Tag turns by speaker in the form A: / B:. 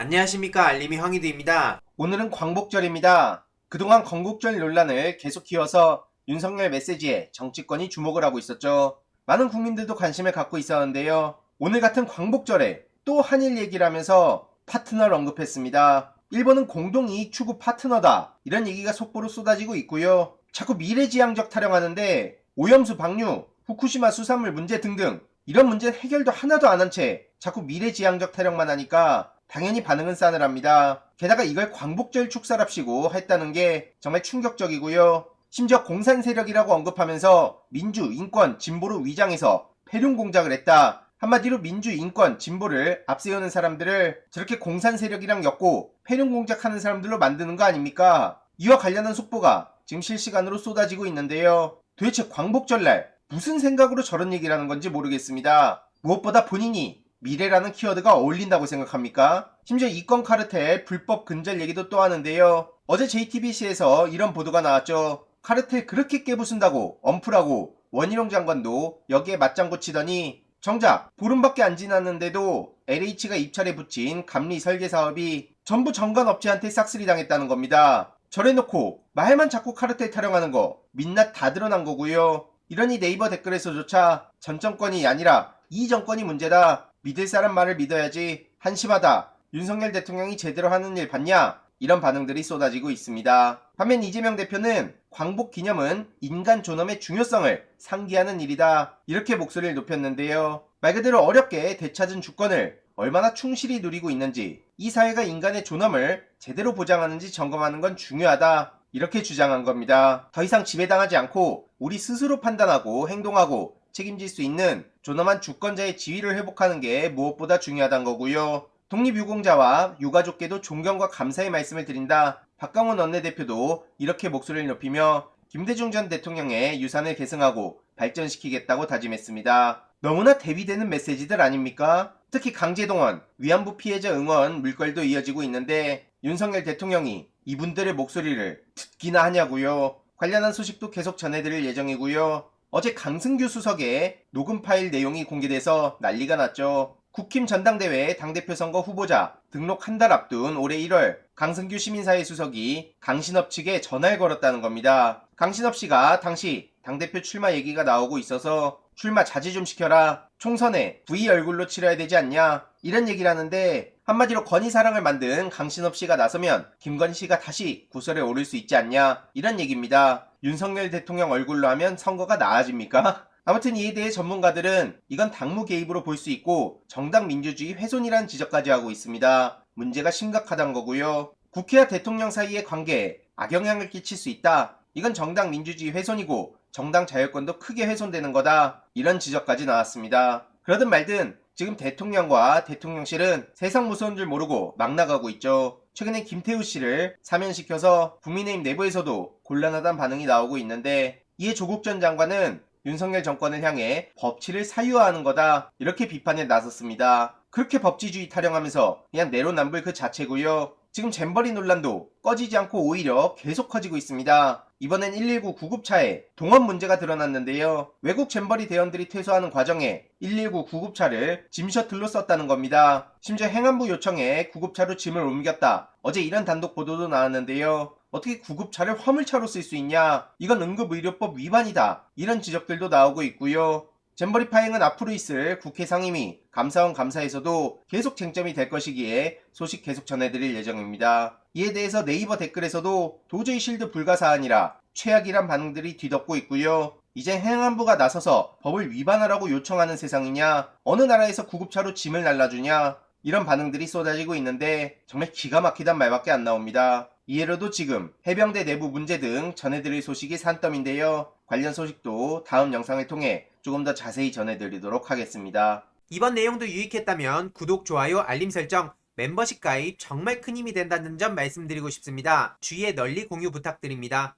A: 안녕하십니까, 알림이 황희두입니다.
B: 오늘은 광복절입니다. 그동안 건국절 논란을 계속 키워서 윤석열 메시지에 정치권이 주목을 하고 있었죠. 많은 국민들도 관심을 갖고 있었는데요. 오늘 같은 광복절에 또 한일 얘기를 하면서 파트너를 언급했습니다. 일본은 공동이익 추구 파트너다, 이런 얘기가 속보로 쏟아지고 있고요. 자꾸 미래지향적 타령하는데 오염수 방류, 후쿠시마 수산물 문제 등등 이런 문제 해결도 하나도 안 한 채 자꾸 미래지향적 타령만 하니까 당연히 반응은 싸늘합니다. 게다가 이걸 광복절 축사랍시고 했다는 게 정말 충격적이고요. 심지어 공산 세력이라고 언급하면서 민주, 인권, 진보로 위장해서 폐륜 공작을 했다. 한마디로 민주, 인권, 진보를 앞세우는 사람들을 저렇게 공산 세력이랑 엮고 폐륜 공작하는 사람들로 만드는 거 아닙니까? 이와 관련한 속보가 지금 실시간으로 쏟아지고 있는데요. 도대체 광복절날 무슨 생각으로 저런 얘기를 하는 건지 모르겠습니다. 무엇보다 본인이 미래라는 키워드가 어울린다고 생각합니까? 심지어 이권 카르텔 불법 근절 얘기도 또 하는데요. 어제 JTBC에서 이런 보도가 나왔죠. 카르텔 그렇게 깨부순다고 엄프라고 원희룡 장관도 여기에 맞장구 치더니 정작 보름밖에 안 지났는데도 LH가 입찰에 붙인 감리 설계 사업이 전부 정관업체한테 싹쓸이 당했다는 겁니다. 저래놓고 말만 자꾸 카르텔 타령하는 거 민낯 다 드러난 거고요. 이러니 네이버 댓글에서조차 전 정권이 아니라 이 정권이 문제다, 믿을 사람 말을 믿어야지, 한심하다, 윤석열 대통령이 제대로 하는 일 봤냐, 이런 반응들이 쏟아지고 있습니다. 반면 이재명 대표는 광복 기념은 인간 존엄의 중요성을 상기하는 일이다, 이렇게 목소리를 높였는데요. 말 그대로 어렵게 되찾은 주권을 얼마나 충실히 누리고 있는지, 이 사회가 인간의 존엄을 제대로 보장하는지 점검하는 건 중요하다, 이렇게 주장한 겁니다. 더 이상 지배당하지 않고 우리 스스로 판단하고 행동하고 책임질 수 있는 존엄한 주권자의 지위를 회복하는 게 무엇보다 중요하다는 거고요. 독립유공자와 유가족께도 존경과 감사의 말씀을 드린다, 박강원 원내대표도 이렇게 목소리를 높이며 김대중 전 대통령의 유산을 계승하고 발전시키겠다고 다짐했습니다. 너무나 대비되는 메시지들 아닙니까? 특히 강제동원, 위안부 피해자 응원 물결도 이어지고 있는데 윤석열 대통령이 이분들의 목소리를 듣기나 하냐고요. 관련한 소식도 계속 전해드릴 예정이고요. 어제 강승규 수석의 녹음 파일 내용이 공개돼서 난리가 났죠. 국힘 전당대회 당대표 선거 후보자 등록 한 달 앞둔 올해 1월 강승규 시민사회 수석이 강신업 측에 전화를 걸었다는 겁니다. 강신업 씨가 당시 당대표 출마 얘기가 나오고 있어서 출마 자제 좀 시켜라, 총선에 V 얼굴로 치러야 되지 않냐, 이런 얘기를 하는데 한마디로 건희사랑을 만든 강신업 씨가 나서면 김건희 씨가 다시 구설에 오를 수 있지 않냐, 이런 얘기입니다. 윤석열 대통령 얼굴로 하면 선거가 나아집니까? 아무튼 이에 대해 전문가들은 이건 당무 개입으로 볼 수 있고 정당 민주주의 훼손이라는 지적까지 하고 있습니다. 문제가 심각하다는 거고요. 국회와 대통령 사이의 관계에 악영향을 끼칠 수 있다, 이건 정당 민주주의 훼손이고 정당 자율권도 크게 훼손되는 거다, 이런 지적까지 나왔습니다. 그러든 말든 지금 대통령과 대통령실은 세상 무서운 줄 모르고 막 나가고 있죠. 최근에 김태우 씨를 사면시켜서 국민의힘 내부에서도 곤란하다는 반응이 나오고 있는데, 이에 조국 전 장관은 윤석열 정권을 향해 법치를 사유화하는 거다, 이렇게 비판에 나섰습니다. 그렇게 법치주의 타령하면서 그냥 내로남불 그 자체고요. 지금 잼버리 논란도 꺼지지 않고 오히려 계속 커지고 있습니다. 이번엔 119 구급차에 동원 문제가 드러났는데요. 외국 잼버리 대원들이 퇴소하는 과정에 119 구급차를 짐 셔틀로 썼다는 겁니다. 심지어 행안부 요청에 구급차로 짐을 옮겼다, 어제 이런 단독 보도도 나왔는데요. 어떻게 구급차를 화물차로 쓸 수 있냐, 이건 응급의료법 위반이다, 이런 지적들도 나오고 있고요. 잼버리 파행은 앞으로 있을 국회 상임위, 감사원 감사에서도 계속 쟁점이 될 것이기에 소식 계속 전해드릴 예정입니다. 이에 대해서 네이버 댓글에서도 도저히 실드 불가 사안이라 최악이란 반응들이 뒤덮고 있고요. 이제 행안부가 나서서 법을 위반하라고 요청하는 세상이냐, 어느 나라에서 구급차로 짐을 날라주냐, 이런 반응들이 쏟아지고 있는데 정말 기가 막히단 말밖에 안 나옵니다. 이해로도 지금 해병대 내부 문제 등 전해드릴 소식이 산더미인데요. 관련 소식도 다음 영상을 통해 조금 더 자세히 전해드리도록 하겠습니다.
A: 이번 내용도 유익했다면 구독, 좋아요, 알림 설정, 멤버십 가입 정말 큰 힘이 된다는 점 말씀드리고 싶습니다. 주위에 널리 공유 부탁드립니다.